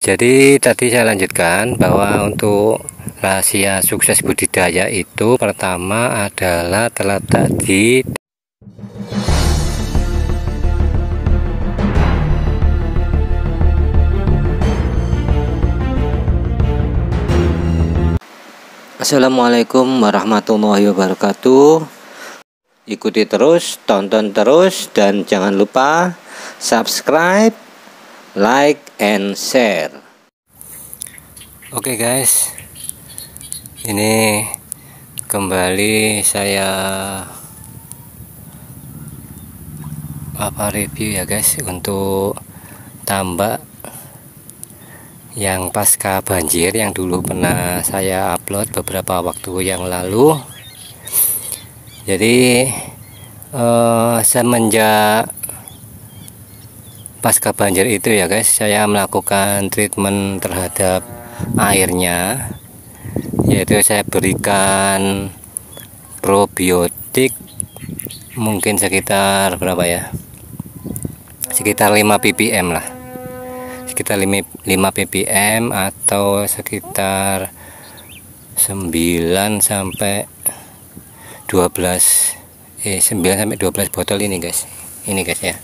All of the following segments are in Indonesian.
Jadi tadi saya lanjutkan bahwa untuk rahasia sukses budidaya itu pertama adalah terletak di Assalamualaikum warahmatullahi wabarakatuh. Ikuti terus, tonton terus, dan jangan lupa subscribe, like, and share. Oke guys, ini kembali saya review ya guys untuk tambak yang pasca banjir yang dulu pernah saya upload beberapa waktu yang lalu. Jadi semenjak pasca banjir itu ya guys, saya melakukan treatment terhadap airnya, yaitu saya berikan probiotik mungkin sekitar berapa ya, sekitar 5 ppm lah, sekitar 5 ppm atau sekitar 9 sampai 12 botol ini guys. Ini guys ya.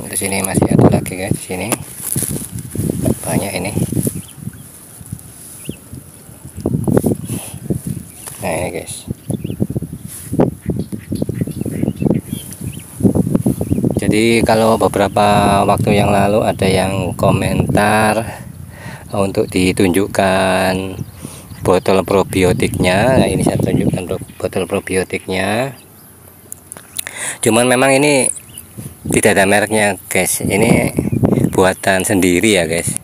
Di sini masih ada lagi guys, di sini banyak ini. Nah ini guys. Jadi kalau beberapa waktu yang lalu ada yang komentar untuk ditunjukkan botol probiotiknya. Nah ini saya tunjukkan botol probiotiknya. Cuman memang ini tidak ada mereknya guys. Ini buatan sendiri ya guys.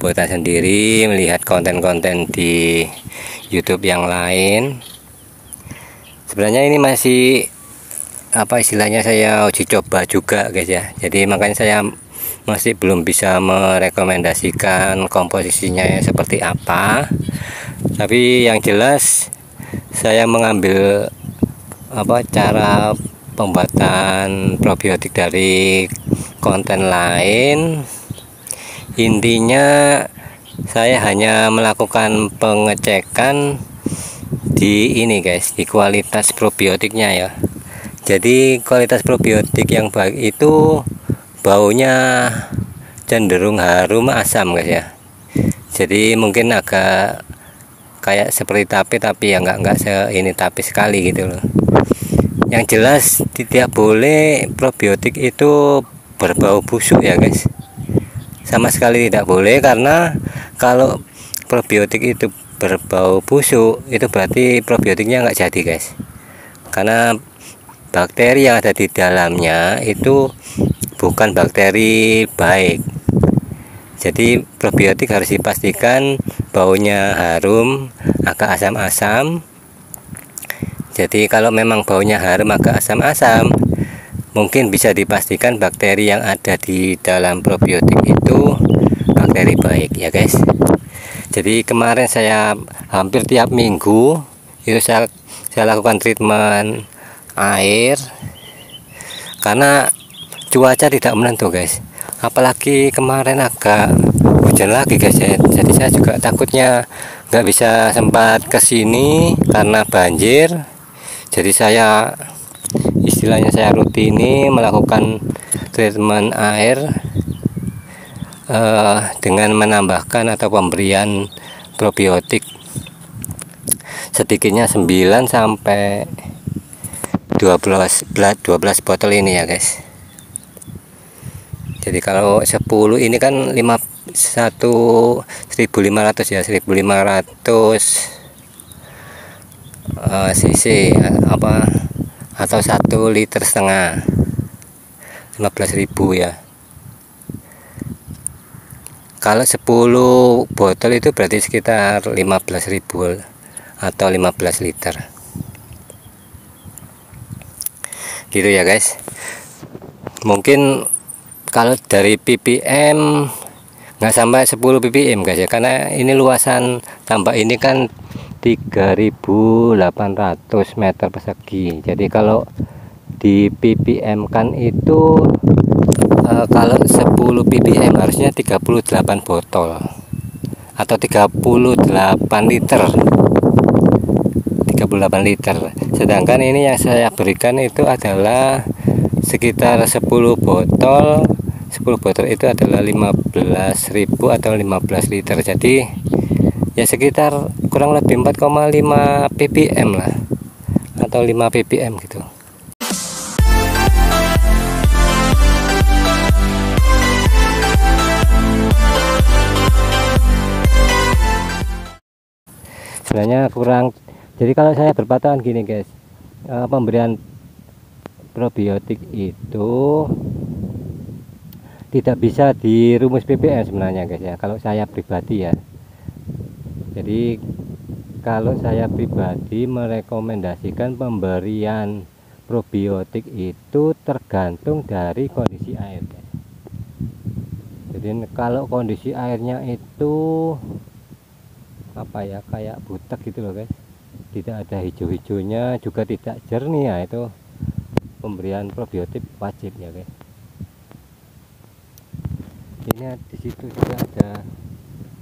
Buatan sendiri, melihat konten-konten di YouTube yang lain. Sebenarnya ini masih istilahnya saya uji coba juga guys ya. Jadi makanya saya masih belum bisa merekomendasikan komposisinya seperti apa. Tapi yang jelas saya mengambil cara pembuatan probiotik dari konten lain. Intinya saya hanya melakukan pengecekan di ini guys, di kualitas probiotiknya ya. Jadi kualitas probiotik yang baik itu baunya cenderung harum asam guys ya. Jadi mungkin agak kayak seperti tape, tapi ya enggak ini tape sekali gitu loh. Yang jelas tidak boleh probiotik itu berbau busuk ya guys. Sama sekali tidak boleh, karena kalau probiotik itu berbau busuk itu berarti probiotiknya enggak jadi guys. Karena bakteri yang ada di dalamnya itu bukan bakteri baik. Jadi probiotik harus dipastikan baunya harum, agak asam-asam. Jadi kalau memang baunya harum, agak asam-asam, mungkin bisa dipastikan bakteri yang ada di dalam probiotik itu bakteri baik ya guys. Jadi kemarin saya hampir tiap minggu itu saya lakukan treatment air, karena cuaca tidak menentu guys. Apalagi kemarin agak hujan lagi guys ya. Jadi saya juga takutnya nggak bisa sempat kesini karena banjir. Jadi saya istilahnya saya rutini melakukan treatment air dengan menambahkan atau pemberian probiotik sedikitnya 9 sampai 12 botol ini ya guys. Jadi kalau 10 ini kan 1500 ya, 1500 cc atau 1,5 liter, 15.000 ya. Kalau 10 botol itu berarti sekitar 15.000 atau 15 liter gitu ya guys. Mungkin kalau dari ppm nggak sampai 10 ppm guys ya, karena ini luasan tambak ini kan 3.800 meter persegi. Jadi kalau di ppm kan itu kalau 10 ppm harusnya 38 botol atau 38 liter. 38 liter. Sedangkan ini yang saya berikan itu adalah sekitar 10 botol. 10 botol itu adalah 15.000 atau 15 liter. Jadi ya sekitar kurang lebih 4,5 ppm lah, atau 5 ppm gitu. Sebenarnya kurang. Jadi kalau saya berpatokan gini guys, pemberian probiotik itu tidak bisa dirumus ppm sebenarnya guys ya, kalau saya pribadi ya. Jadi kalau saya pribadi merekomendasikan pemberian probiotik itu tergantung dari kondisi air guys. Jadi kalau kondisi airnya itu apa ya, kayak butek gitu loh guys, tidak ada hijau-hijaunya, juga tidak jernih, ya itu pemberian probiotik wajib ya guys. Ini di situ juga ada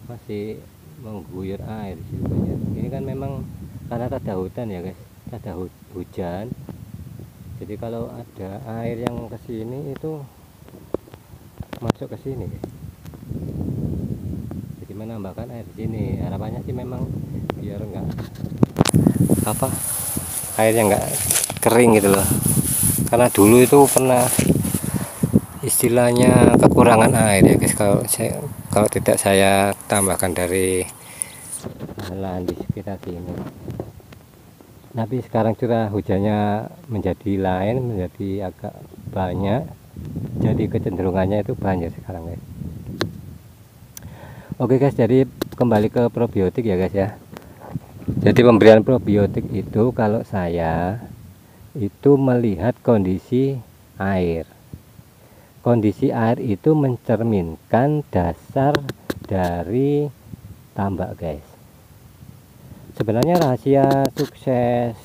masih mengguyur air di situ ya. Ini kan memang karena ada hutan ya guys, ada hujan. Jadi kalau ada air yang ke sini itu masuk ke sini guys. Jadi menambahkan air di sini. Harapannya sih memang biar enggak apa, airnya enggak kering gitu loh. Karena dulu itu pernah istilahnya kekurangan air ya guys, kalau tidak saya tambahkan dari lahan di sekitar sini. Tapi sekarang curah hujannya menjadi lain, menjadi agak banyak, jadi kecenderungannya itu banjir sekarang guys. Oke guys, jadi kembali ke probiotik ya guys ya. Jadi pemberian probiotik itu kalau saya itu melihat kondisi air. Kondisi air itu mencerminkan dasar dari tambak guys. Sebenarnya rahasia sukses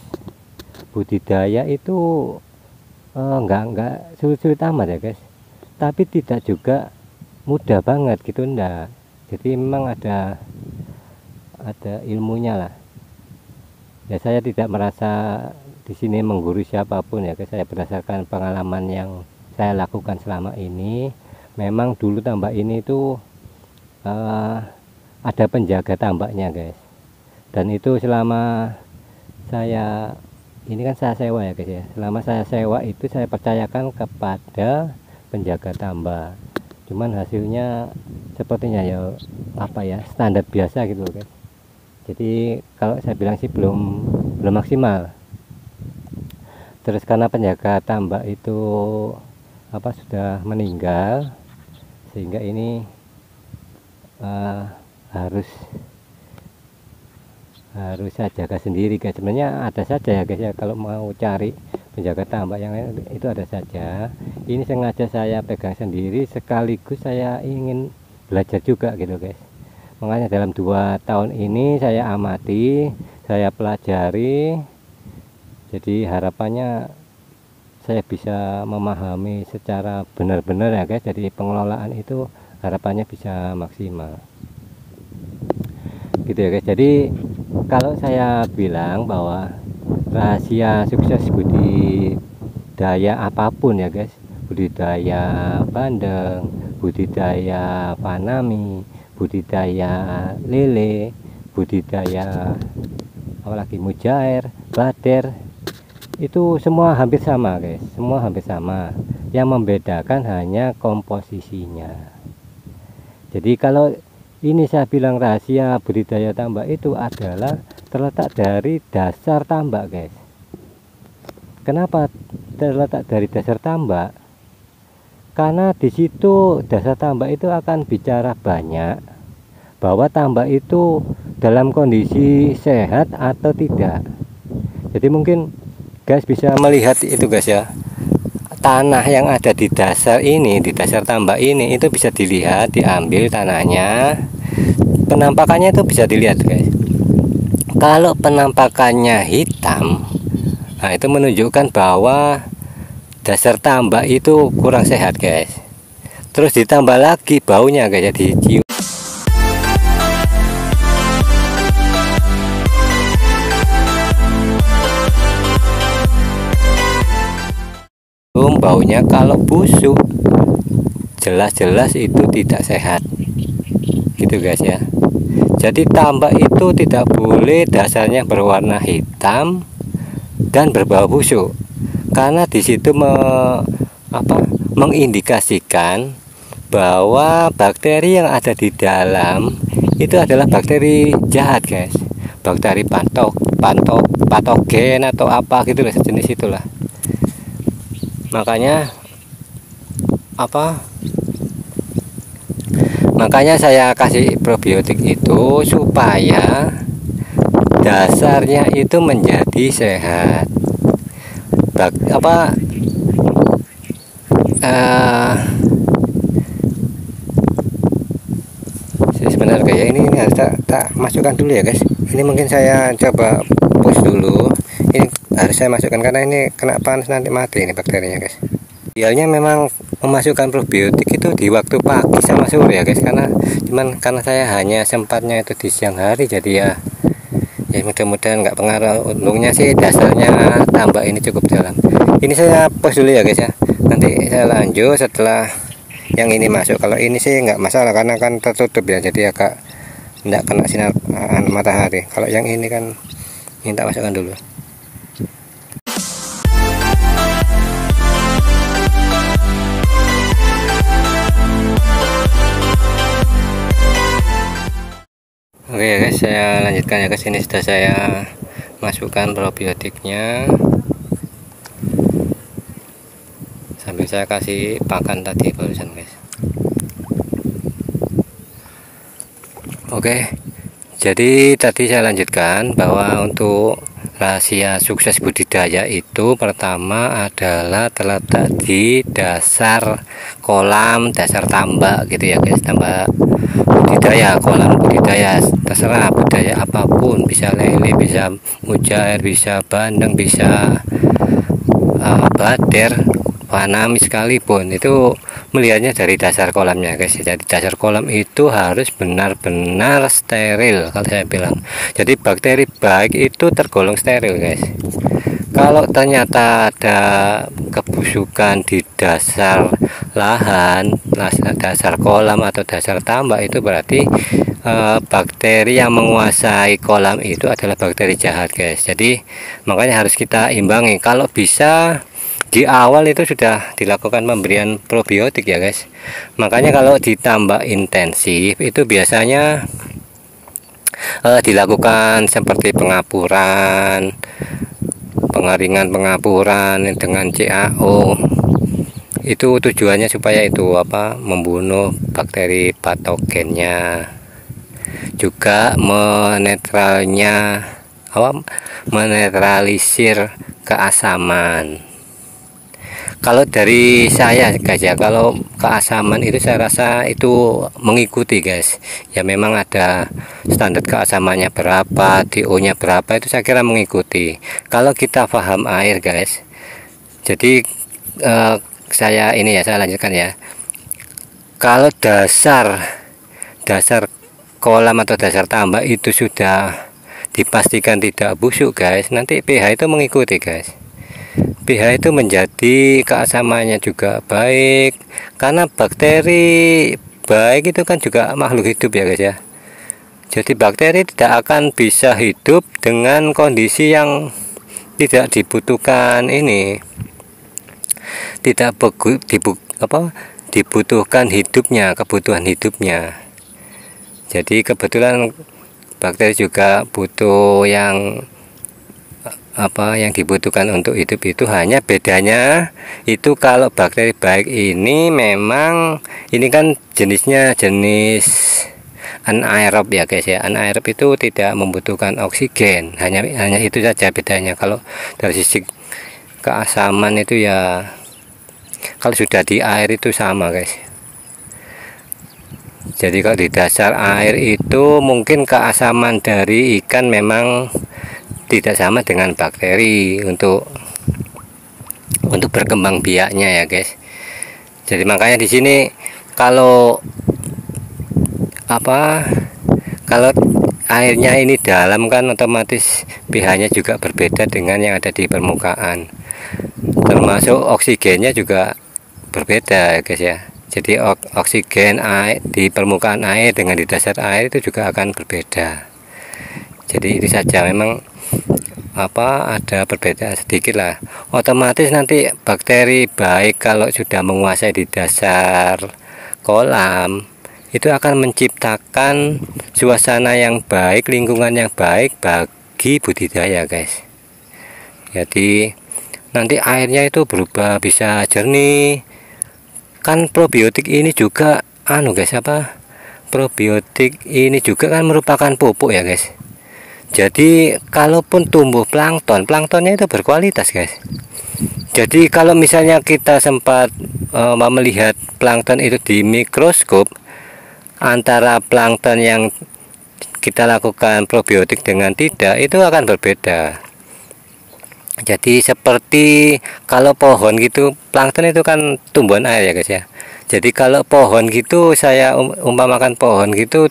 budidaya itu enggak sulit-sulit amat ya guys, tapi tidak juga mudah banget gitu, enggak. Jadi memang ada ilmunya lah ya. Saya tidak merasa di sini menggurui siapapun ya guys, saya berdasarkan pengalaman yang saya lakukan selama ini. Memang dulu tambak ini itu ada penjaga tambaknya guys, dan itu selama saya ini kan saya sewa ya guys ya, selama saya sewa itu saya percayakan kepada penjaga tambak. Cuman hasilnya sepertinya ya apa ya, standar biasa gitu guys. Jadi kalau saya bilang sih belum maksimal. Terus karena penjaga tambak itu apa, sudah meninggal, sehingga ini harus saya jaga sendiri guys. Sebenarnya ada saja ya guys ya, kalau mau cari penjaga tambak yang lain itu ada saja. Ini sengaja saya pegang sendiri, sekaligus saya ingin belajar juga gitu guys. Makanya dalam 2 tahun ini saya amati, saya pelajari. Jadi harapannya saya bisa memahami secara benar-benar ya guys. Jadi pengelolaan itu harapannya bisa maksimal gitu ya guys. Jadi kalau saya bilang bahwa rahasia sukses budidaya apapun ya guys, budidaya bandeng, budidaya panami, budidaya lele, budidaya apalagi mujair, bader, itu semua hampir sama guys, semua hampir sama. Yang membedakan hanya komposisinya. Jadi kalau ini saya bilang rahasia budidaya tambak itu adalah terletak dari dasar tambak guys. Kenapa terletak dari dasar tambak? Karena di situ dasar tambak itu akan bicara banyak bahwa tambak itu dalam kondisi sehat atau tidak. Jadi mungkin guys bisa melihat itu guys ya, tanah yang ada di dasar ini, di dasar tambak ini, itu bisa dilihat, diambil tanahnya, penampakannya itu bisa dilihat guys. Kalau penampakannya hitam, nah itu menunjukkan bahwa dasar tambak itu kurang sehat guys. terus ditambah lagi baunya guys, jadi cium. Baunya kalau busuk jelas-jelas itu tidak sehat gitu guys ya. Jadi tambak itu tidak boleh dasarnya berwarna hitam dan berbau busuk, karena disitu mengindikasikan bahwa bakteri yang ada di dalam itu adalah bakteri jahat guys, bakteri patogen atau apa gitu lah, sejenis itulah. Makanya saya kasih probiotik itu supaya dasarnya itu menjadi sehat. Sebentar kayak ini harus tak masukkan dulu ya guys. Ini mungkin saya coba push dulu. Ini harus saya masukkan karena ini kena panas nanti mati ini bakterinya guys. Idealnya memang memasukkan probiotik itu di waktu pagi sama sore ya guys, karena saya hanya sempatnya itu di siang hari, jadi ya mudah-mudahan nggak pengaruh. Untungnya sih dasarnya tambak ini cukup dalam. Ini saya pause dulu ya guys ya, nanti saya lanjut setelah yang ini masuk. Kalau ini sih nggak masalah karena kan tertutup ya, jadi agak nggak kena sinar matahari. Kalau yang ini kan minta masukkan dulu. Oke ya guys, saya lanjutkan ya guys. Ini sudah saya masukkan probiotiknya sambil saya kasih pakan tadi barusan guys. Oke, jadi tadi saya lanjutkan bahwa untuk rahasia sukses budidaya itu pertama adalah terletak di dasar kolam, dasar tambak gitu ya guys. Tambak budidaya, kolam budidaya, terserah budaya apapun, bisa lele, bisa mujair, bisa bandeng, bisa bader, panami sekalipun, itu melihatnya dari dasar kolamnya guys. Jadi dasar kolam itu harus benar-benar steril kalau saya bilang. Jadi bakteri baik itu tergolong steril guys. Kalau ternyata ada kebusukan di dasar lahan, dasar kolam atau dasar tambak, itu berarti bakteri yang menguasai kolam itu adalah bakteri jahat guys. Jadi makanya harus kita imbangi. Kalau bisa di awal itu sudah dilakukan pemberian probiotik ya guys. Makanya kalau ditambah intensif itu biasanya dilakukan seperti pengapuran, pengeringan pengapuran dengan CAO. Itu tujuannya supaya itu membunuh bakteri patogennya, juga menetralisir keasaman. Kalau dari saya guys ya, kalau keasaman itu saya rasa itu mengikuti guys ya, memang ada standar keasamannya berapa, DO-nya berapa, itu saya kira mengikuti. Kalau kita paham air guys, jadi saya lanjutkan ya. Kalau dasar kolam atau dasar tambak itu sudah dipastikan tidak busuk guys, nanti pH itu mengikuti guys. pH itu menjadi keasamannya juga baik, karena bakteri baik itu kan juga makhluk hidup ya guys ya. Jadi bakteri tidak akan bisa hidup dengan kondisi yang tidak dibutuhkan ini, dibutuhkan hidupnya, kebutuhan hidupnya. Jadi kebetulan bakteri juga butuh yang dibutuhkan untuk hidup itu, hanya bedanya itu kalau bakteri baik ini memang ini kan jenisnya jenis anaerob ya guys ya. Anaerob itu tidak membutuhkan oksigen, hanya itu saja bedanya. Kalau dari sisi keasaman itu ya, kalau sudah di air itu sama guys. Jadi kalau di dasar air itu mungkin keasaman dari ikan memang tidak sama dengan bakteri untuk berkembang biaknya ya guys. Jadi makanya di sini kalau kalau airnya ini dalam kan otomatis pH-nya juga berbeda dengan yang ada di permukaan, termasuk oksigennya juga berbeda guys ya. Jadi oksigen air di permukaan air dengan di dasar air itu juga akan berbeda. Jadi itu saja, memang ada perbedaan sedikit lah. Otomatis nanti bakteri baik kalau sudah menguasai di dasar kolam itu akan menciptakan suasana yang baik, lingkungan yang baik bagi budidaya guys. Jadi nanti airnya itu berubah bisa jernih. Kan probiotik ini juga guys, probiotik ini juga kan merupakan pupuk ya guys. Jadi kalaupun tumbuh planktonnya itu berkualitas guys. Jadi kalau misalnya kita sempat melihat plankton itu di mikroskop, antara plankton yang kita lakukan probiotik dengan tidak itu akan berbeda. Jadi seperti kalau pohon gitu, plankton itu kan tumbuhan air ya guys ya. Jadi kalau pohon gitu, saya umpamakan pohon gitu,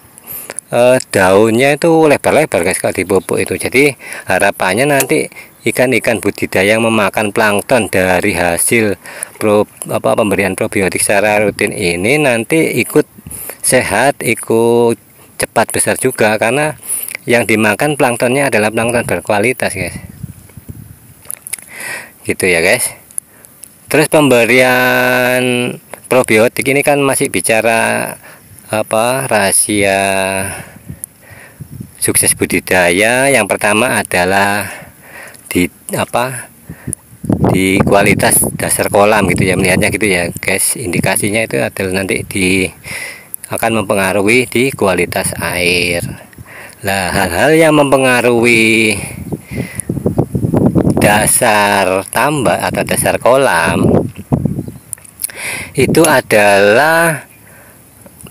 daunnya itu lebar-lebar guys kalau dipupuk itu. Jadi harapannya nanti ikan-ikan budidaya yang memakan plankton dari hasil pemberian probiotik secara rutin ini nanti ikut sehat, ikut cepat besar juga, karena yang dimakan planktonnya adalah plankton berkualitas guys. Gitu ya guys. Terus pemberian probiotik ini kan masih bicara rahasia sukses budidaya. Yang pertama adalah di kualitas dasar kolam gitu ya, melihatnya gitu ya guys. Indikasinya itu adalah nanti akan mempengaruhi di kualitas air. Nah, hal-hal yang mempengaruhi dasar tambak atau dasar kolam itu adalah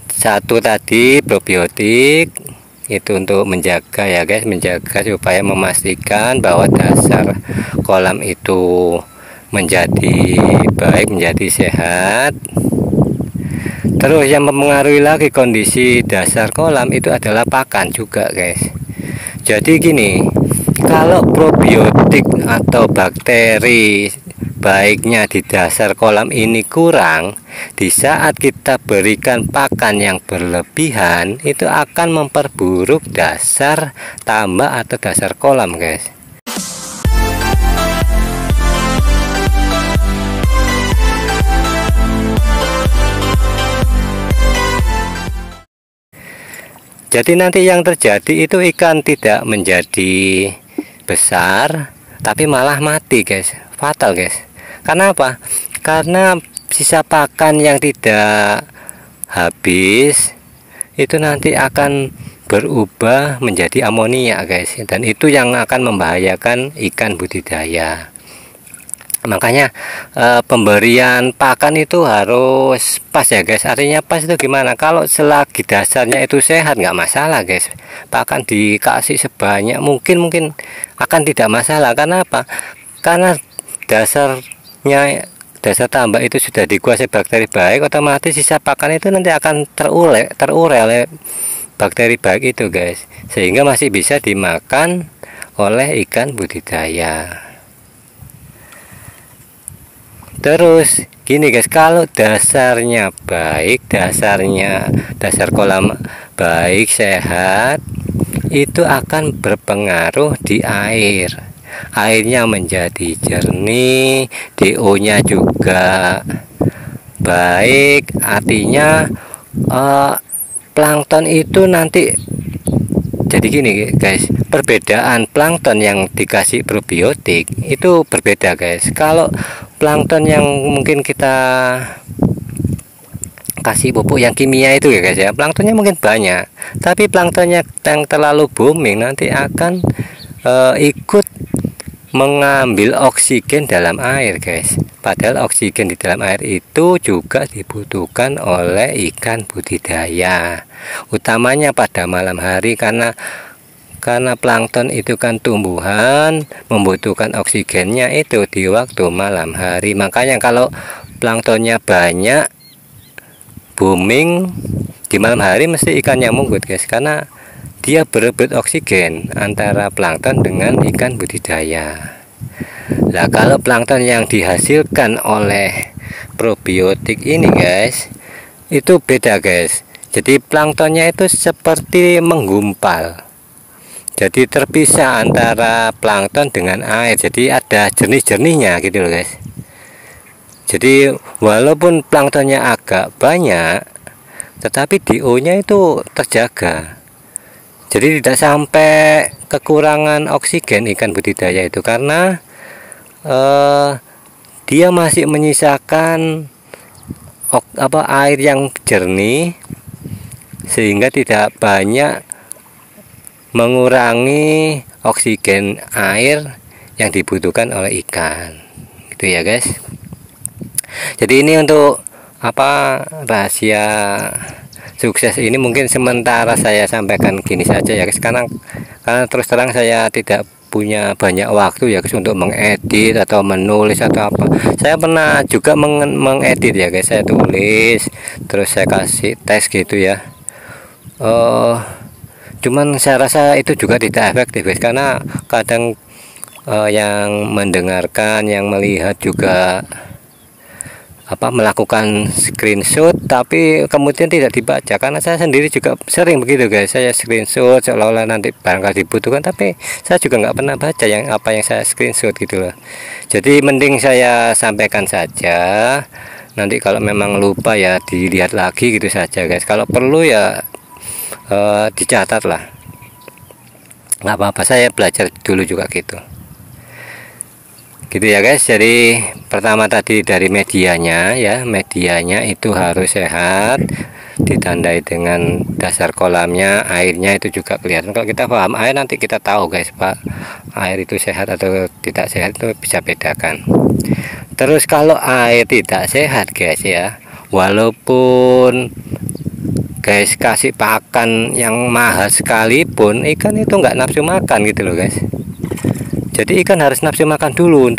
satu tadi probiotik, itu untuk menjaga ya guys, menjaga supaya memastikan bahwa dasar kolam itu menjadi baik, menjadi sehat. Terus yang mempengaruhi lagi kondisi dasar kolam itu adalah pakan juga guys. Jadi gini, kalau probiotik atau bakteri baiknya di dasar kolam ini kurang, di saat kita berikan pakan yang berlebihan itu akan memperburuk dasar tambak atau dasar kolam guys. Jadi nanti yang terjadi itu ikan tidak menjadi besar, tapi malah mati guys, fatal guys. Karena apa? Karena sisa pakan yang tidak habis itu nanti akan berubah menjadi amonia guys, dan itu yang akan membahayakan ikan budidaya. Makanya pemberian pakan itu harus pas ya guys. Artinya pas itu gimana? Kalau selagi dasarnya itu sehat nggak masalah guys, pakan dikasih sebanyak mungkin akan tidak masalah. Karena apa? Karena dasar tambak itu sudah dikuasai bakteri baik, otomatis sisa pakan itu nanti akan terurai oleh bakteri baik itu guys, sehingga masih bisa dimakan oleh ikan budidaya. Terus gini guys, kalau dasarnya baik, dasar kolam baik, sehat, itu akan berpengaruh di air. Airnya menjadi jernih, DO-nya juga baik. Artinya plankton itu nanti, jadi gini guys, perbedaan plankton yang dikasih probiotik itu berbeda guys. Kalau plankton yang mungkin kita kasih pupuk yang kimia itu ya guys ya, planktonnya mungkin banyak, tapi planktonnya yang terlalu booming nanti akan ikut mengambil oksigen dalam air guys. Padahal oksigen di dalam air itu juga dibutuhkan oleh ikan budidaya, utamanya pada malam hari, karena plankton itu kan tumbuhan, membutuhkan oksigennya itu di waktu malam hari. Makanya kalau planktonnya banyak, booming di malam hari mesti ikannya munggut guys, karena dia berebut oksigen antara plankton dengan ikan budidaya. Nah, kalau plankton yang dihasilkan oleh probiotik ini guys, itu beda guys. Jadi planktonnya itu seperti menggumpal. Jadi terpisah antara plankton dengan air. Jadi ada jernih-jernihnya gitu loh guys. Jadi walaupun planktonnya agak banyak, tetapi DO-nya itu terjaga. Jadi tidak sampai kekurangan oksigen ikan budidaya itu, karena dia masih menyisakan air yang jernih, sehingga tidak banyak mengurangi oksigen air yang dibutuhkan oleh ikan. Gitu ya guys. Jadi ini untuk rahasia sukses ini mungkin sementara saya sampaikan gini saja ya guys, karena terus terang saya tidak punya banyak waktu ya guys untuk mengedit atau menulis atau apa. Saya pernah juga mengedit ya guys, saya tulis terus saya kasih tes gitu ya. Cuman saya rasa itu juga tidak efektif guys, karena kadang yang mendengarkan, yang melihat juga melakukan screenshot tapi kemudian tidak dibaca. Karena saya sendiri juga sering begitu guys, saya screenshot seolah-olah nanti barangkali dibutuhkan, tapi saya juga nggak pernah baca apa yang saya screenshot gitu loh. Jadi mending saya sampaikan saja, nanti kalau memang lupa ya dilihat lagi gitu saja guys. Kalau perlu ya dicatat lah, nggak apa-apa, saya belajar dulu juga gitu ya guys. Jadi pertama tadi dari medianya ya, medianya itu harus sehat, ditandai dengan dasar kolamnya, airnya itu juga kelihatan. Kalau kita paham air, nanti kita tahu guys, Pak, air itu sehat atau tidak sehat itu bisa bedakan. Terus kalau air tidak sehat guys ya, walaupun guys kasih pakan yang mahal sekalipun, ikan itu nggak nafsu makan gitu loh guys. Jadi ikan harus nafsu makan dulu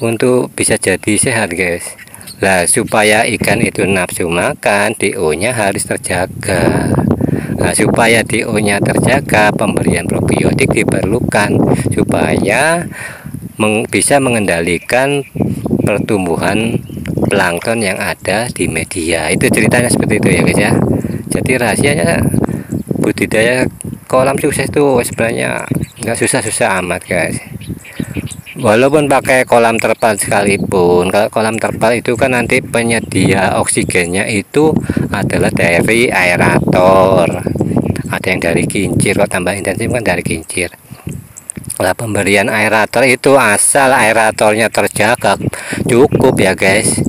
untuk bisa jadi sehat guys. Nah, supaya ikan itu nafsu makan, DO-nya harus terjaga. Nah, supaya DO-nya terjaga, pemberian probiotik diperlukan supaya bisa mengendalikan pertumbuhan plankton yang ada di media. Itu ceritanya seperti itu ya guys ya. Jadi rahasianya budidaya kolam sukses itu sebenarnya nggak susah-susah amat guys. Walaupun pakai kolam terpal sekalipun, kalau kolam terpal itu kan nanti penyedia oksigennya itu adalah dari aerator, ada yang dari kincir. Kalau tambah intensif kan dari kincir. Lah, pemberian aerator itu asal aeratornya terjaga cukup ya guys,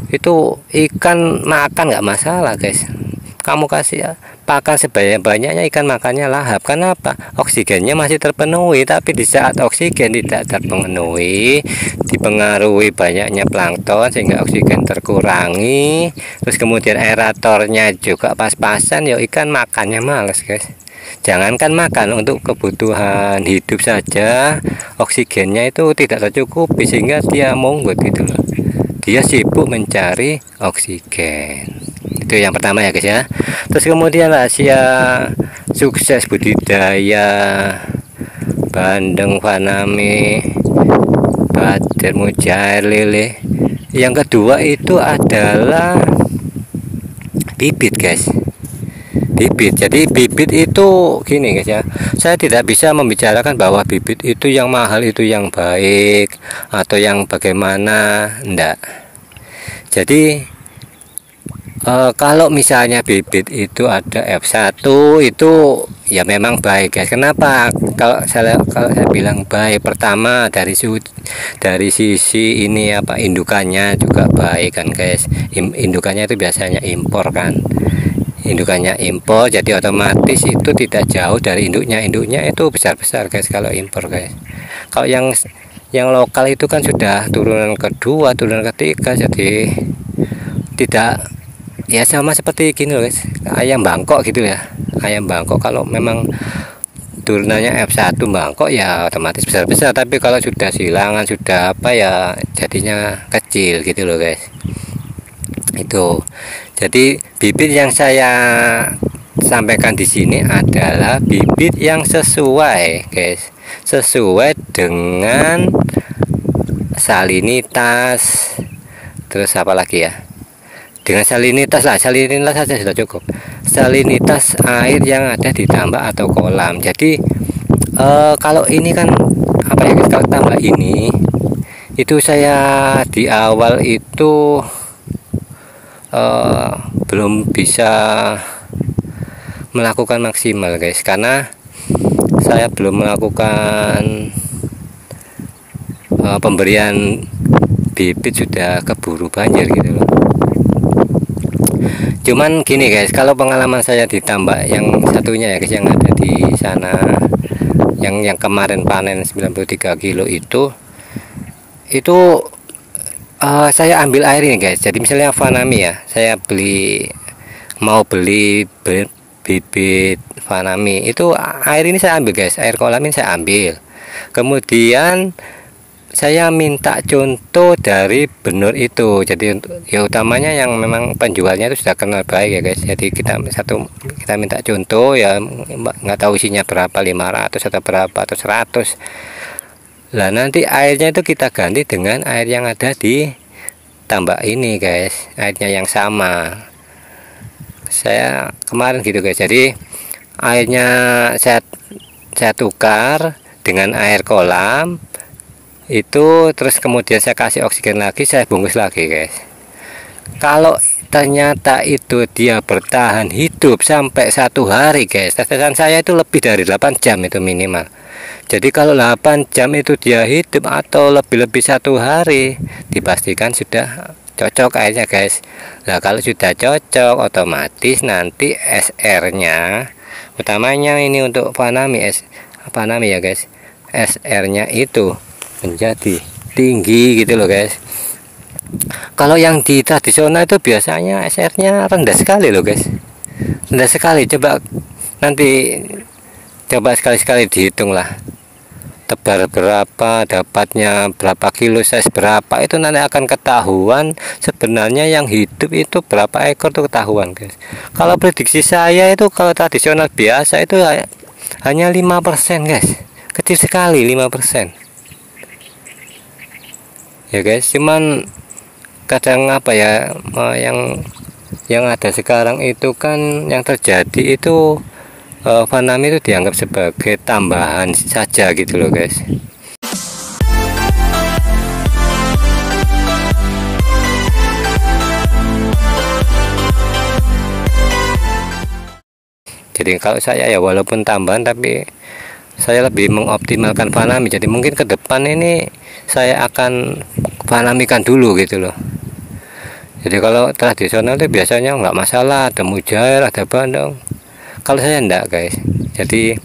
itu ikan makan nggak masalah guys. Kamu kasih pakan sebanyak-banyaknya, ikan makannya lahap. Kenapa? Oksigennya masih terpenuhi. Tapi di saat oksigen tidak terpenuhi, dipengaruhi banyaknya plankton sehingga oksigen terkurangi, terus kemudian aeratornya juga pas-pasan, ya ikan makannya males guys. Jangankan makan, untuk kebutuhan hidup saja oksigennya itu tidak tercukupi, sehingga dia munggut gitu loh. Dia sibuk mencari oksigen. Itu yang pertama ya guys ya. Terus kemudian rahasia sukses budidaya bandeng, faname, bader, mujair, lele, yang kedua itu adalah bibit guys. Bibit. Jadi bibit itu gini guys ya, saya tidak bisa membicarakan bahwa bibit itu yang mahal, itu yang baik atau yang bagaimana, enggak. Jadi kalau misalnya bibit itu ada F1 itu ya memang baik guys. Kenapa kalau saya bilang baik? Pertama dari sisi ini indukannya juga baik kan guys. Indukannya itu biasanya impor kan. Indukannya impor, jadi otomatis itu tidak jauh dari induknya. Induknya itu besar-besar guys kalau impor guys. Kalau yang lokal itu kan sudah turunan kedua, turunan ketiga, jadi tidak, ya sama seperti gini loh guys, ayam Bangkok gitu ya. Ayam Bangkok kalau memang turunannya F1 Bangkok ya otomatis besar-besar, tapi kalau sudah silangan, sudah ya jadinya kecil gitu loh guys. Itu. Jadi bibit yang saya sampaikan di sini adalah bibit yang sesuai, guys. Sesuai dengan salinitas. Terus apa lagi ya? Dengan salinitas lah, salinitas saja sudah cukup. Salinitas air yang ada di tambak atau kolam. Jadi kalau ini kan apa ya guys, kalau tambak ini itu saya di awal itu belum bisa melakukan maksimal guys, karena saya belum melakukan pemberian bibit sudah keburu banjir gitu loh. Cuman gini guys, kalau pengalaman saya di tambak yang satunya ya guys, yang ada di sana, yang kemarin panen 93 kilo itu saya ambil air ini guys. Jadi misalnya Vanami ya, saya mau beli bibit Vanami, itu air ini saya ambil guys, air kolam ini saya ambil. Kemudian saya minta contoh dari benur itu. Jadi ya utamanya yang memang penjualnya itu sudah kenal baik ya guys. Jadi kita minta contoh ya, nggak tahu isinya berapa, 500 atau berapa atau 100. Lah nanti airnya itu kita ganti dengan air yang ada di tambak ini guys, airnya yang sama. Saya kemarin gitu guys. Jadi airnya saya tukar dengan air kolam itu, terus kemudian saya kasih oksigen lagi, saya bungkus lagi guys. Kalau ternyata itu dia bertahan hidup sampai 1 hari guys, tetesan saya itu lebih dari 8 jam itu minimal. Jadi kalau 8 jam itu dia hidup atau lebih 1 hari, dipastikan sudah cocok airnya guys. Nah kalau sudah cocok, otomatis nanti SR nya, utamanya ini untuk Vanami ya guys, SR nya itu menjadi tinggi gitu loh guys. Kalau yang di tradisional itu biasanya SR nya rendah sekali loh guys, rendah sekali. Coba nanti sekali-sekali dihitung lah, tebar berapa, dapatnya berapa kilo, size berapa, itu nanti akan ketahuan sebenarnya yang hidup itu berapa ekor tuh ketahuan guys. Kalau prediksi saya itu kalau tradisional biasa itu hanya 5% guys, kecil sekali 5% ya guys. Cuman kadang apa ya, yang ada sekarang itu kan yang terjadi itu Vanami itu dianggap sebagai tambahan saja gitu loh guys. Jadi kalau saya ya walaupun tambahan, tapi saya lebih mengoptimalkan Vanami. Jadi mungkin ke depan ini saya akan Vanamikan dulu gitu loh. Jadi kalau tradisional itu biasanya nggak masalah, ada mujair, ada bandeng. Kalau saya enggak guys, jadi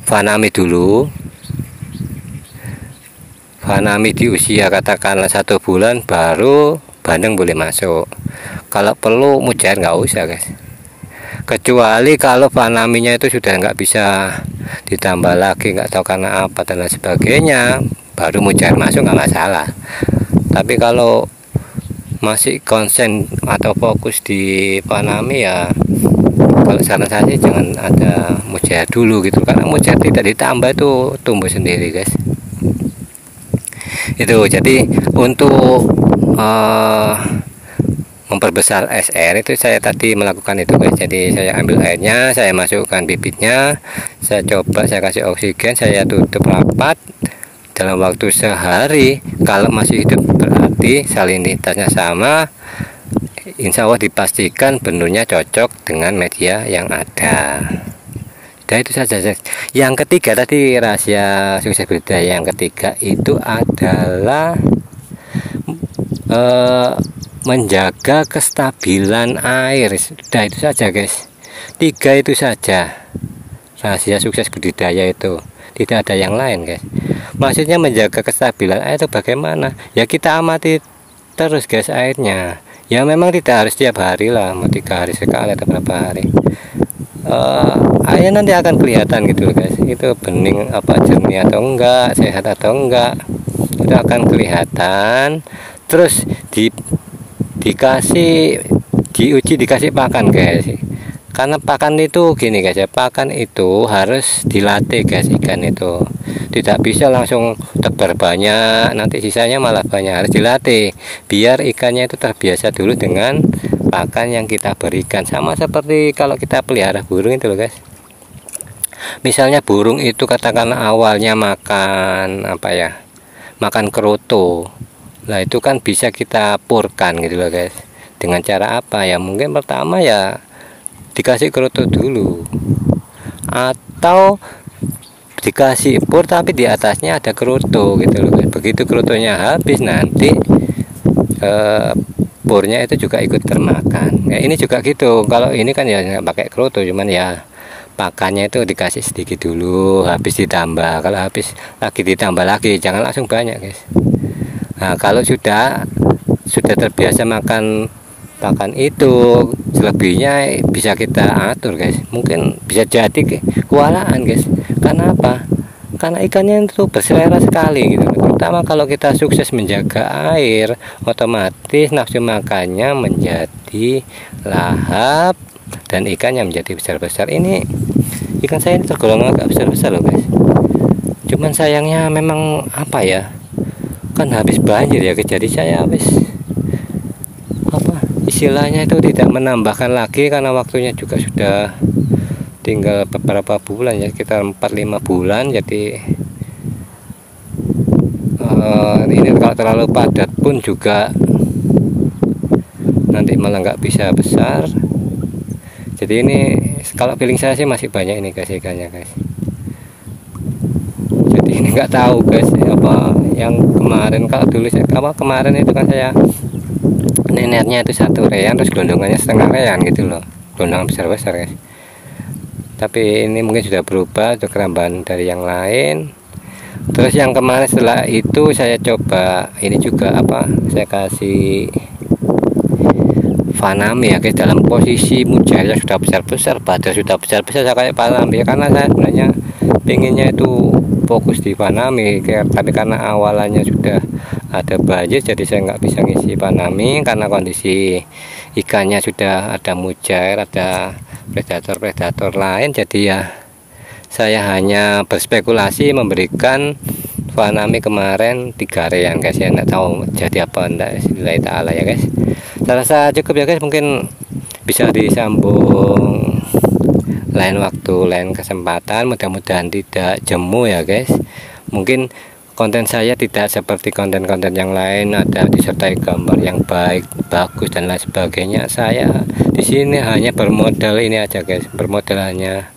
Vanami dulu. Vanami di usia katakanlah 1 bulan baru bandeng boleh masuk. Kalau perlu mujair nggak usah guys, kecuali kalau Vanaminya itu sudah nggak bisa ditambah lagi, nggak tahu karena apa dan lain sebagainya, baru mujair masuk nggak masalah. Tapi kalau masih konsen atau fokus di Vanami ya, kalau saran saya jangan ada mujair dulu gitu, karena mujair tidak ditambah itu tumbuh sendiri guys. Itu jadi untuk memperbesar SR itu saya tadi melakukan itu guys. Jadi saya ambil airnya, saya masukkan bibitnya, saya coba, saya kasih oksigen, saya tutup rapat dalam waktu sehari. Kalau masih hidup berarti salinitasnya sama, insya Allah dipastikan benurnya cocok dengan media yang ada. Dan itu saja. Yang ketiga tadi rahasia sukses budidaya yang ketiga itu adalah menjaga kestabilan air. Sudah itu saja guys, 3 itu saja rahasia sukses budidaya itu, tidak ada yang lain guys. Maksudnya menjaga kestabilan air itu bagaimana ya, kita amati terus guys airnya ya. Memang tidak harus tiap hari lah, mau 3 hari sekali atau berapa hari, airnya nanti akan kelihatan gitu guys, itu bening apa jernih atau enggak, sehat atau enggak, itu akan kelihatan. Terus di diuji dikasih pakan guys. Karena pakan itu gini guys ya, pakan itu harus dilatih guys. Ikan itu tidak bisa langsung tebar banyak nanti sisanya malah banyak, harus dilatih biar ikannya itu terbiasa dulu dengan pakan yang kita berikan. Sama seperti kalau kita pelihara burung itu loh guys. Misalnya burung itu katakanlah awalnya makan apa ya, makan keroto, nah itu kan bisa kita purkan gitu loh guys. Dengan cara apa ya, mungkin pertama ya dikasih keroto dulu, atau dikasih pur tapi di atasnya ada keroto gitu loh guys. Begitu kerotonya habis nanti purnya itu juga ikut termakan. Ya ini juga gitu. Kalau ini kan ya nggak pakai keroto, cuman ya pakannya itu dikasih sedikit dulu, habis ditambah. Kalau habis lagi ditambah lagi, jangan langsung banyak guys. Nah kalau sudah terbiasa makan pakan itu, selebihnya bisa kita atur guys. Mungkin bisa jadi kewalahan guys. Karena apa? Karena ikannya itu berselera sekali gitu. Terutama kalau kita sukses menjaga air, otomatis nafsu makannya menjadi lahap dan ikannya menjadi besar-besar. Ini ikan saya ini tergolong agak besar-besar loh guys. Cuman sayangnya memang apa ya, kan habis banjir ya guys. Jadi saya habis apa istilahnya itu tidak menambahkan lagi, karena waktunya juga sudah tinggal beberapa bulan ya, sekitar 4-5 bulan. Jadi ini kalau terlalu padat pun juga nanti malah nggak bisa besar. Jadi ini kalau feeling saya sih masih banyak ini guys ikannya guys. Jadi ini nggak tahu guys apa yang kemarin, kalau dulu kemarin itu kan saya neneknya itu 1 rean, terus gelondongannya setengah rean gitu loh, gelondongan besar-besar guys. Tapi ini mungkin sudah berubah untuk kerambahan dari yang lain. Terus yang kemarin setelah itu saya coba ini juga apa, saya kasih Faname ya guys, dalam posisi mujairnya sudah besar-besar, badar sudah besar-besar, saya kayak Faname ya, karena saya sebenarnya pengennya itu fokus di Faname, tapi karena awalannya sudah ada banjir jadi saya nggak bisa ngisi Faname, karena kondisi ikannya sudah ada mujair, ada predator lain. Jadi ya saya hanya berspekulasi memberikan Faname kemarin 3 rean guys ya, nggak tahu jadi apa enggak, bismillah taala ya guys. Saya rasa cukup ya guys, mungkin bisa disambung lain waktu, lain kesempatan. Mudah-mudahan tidak jemu ya guys. Mungkin konten saya tidak seperti konten-konten yang lain, ada disertai gambar yang baik, bagus dan lain sebagainya. Saya di sini hanya bermodal ini aja guys, bermodal hanya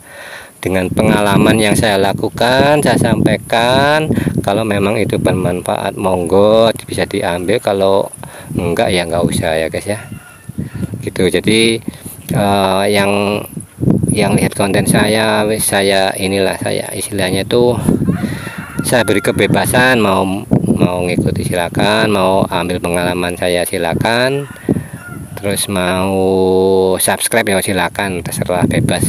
dengan pengalaman yang saya lakukan, saya sampaikan. Kalau memang itu bermanfaat, monggo bisa diambil, kalau enggak ya enggak usah ya guys ya. Gitu. Jadi yang lihat konten saya inilah, saya istilahnya tuh saya beri kebebasan, mau ngikuti silakan, mau ambil pengalaman saya silakan, terus mau subscribe ya silakan, terserah, bebas.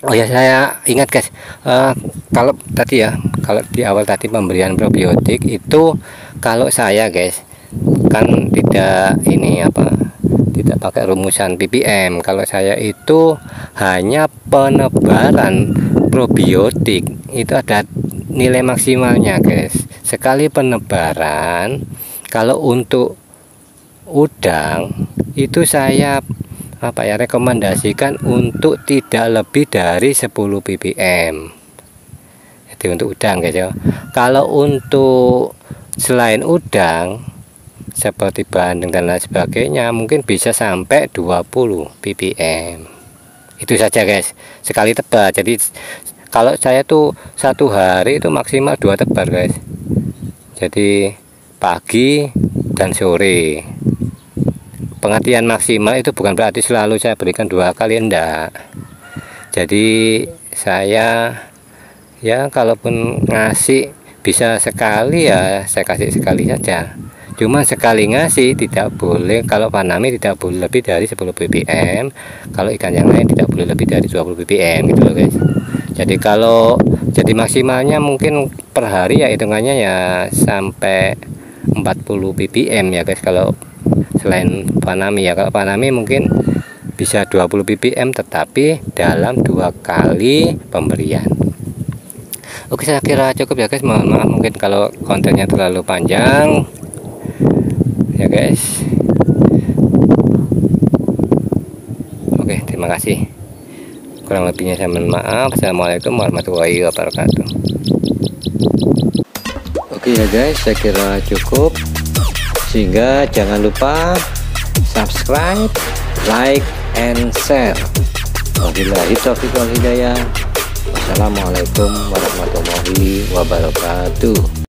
Oh ya, saya ingat guys, kalau tadi ya, kalau di awal tadi pemberian probiotik itu, kalau saya guys kan tidak ini apa, tidak pakai rumusan ppm. Kalau saya itu hanya penebaran probiotik itu ada nilai maksimalnya guys. Sekali penebaran, kalau untuk udang itu saya apa ya, rekomendasikan untuk tidak lebih dari 10 ppm. Jadi untuk udang guys ya. Kalau untuk selain udang seperti bandeng dan lain sebagainya, mungkin bisa sampai 20 ppm. Itu saja guys, sekali tebar. Jadi kalau saya tuh 1 hari itu maksimal 2 tebar guys. Jadi pagi dan sore. Pengertian maksimal itu bukan berarti selalu saya berikan 2 kali, enggak. Jadi saya ya kalaupun ngasih bisa sekali ya saya kasih sekali saja. Cuma sekali ngasih tidak boleh, kalau Faname tidak boleh lebih dari 10 ppm, kalau ikan yang lain tidak boleh lebih dari 20 ppm gitu loh guys. Jadi kalau jadi maksimalnya mungkin per hari ya hitungannya ya sampai 40 ppm ya guys, kalau selain Vanami ya. Kalau Vanami mungkin bisa 20 ppm tetapi dalam 2 kali pemberian. Oke, saya kira cukup ya guys. Mohon maaf mungkin kalau kontennya terlalu panjang ya guys. Oke, terima kasih. Kurang lebihnya saya mohon maaf. Assalamualaikum warahmatullahi wabarakatuh. Oke ya guys, saya kira cukup. Sehingga jangan lupa subscribe, like, and share. Wabillahi taufiq wal hidayah. Wassalamualaikum warahmatullahi wabarakatuh.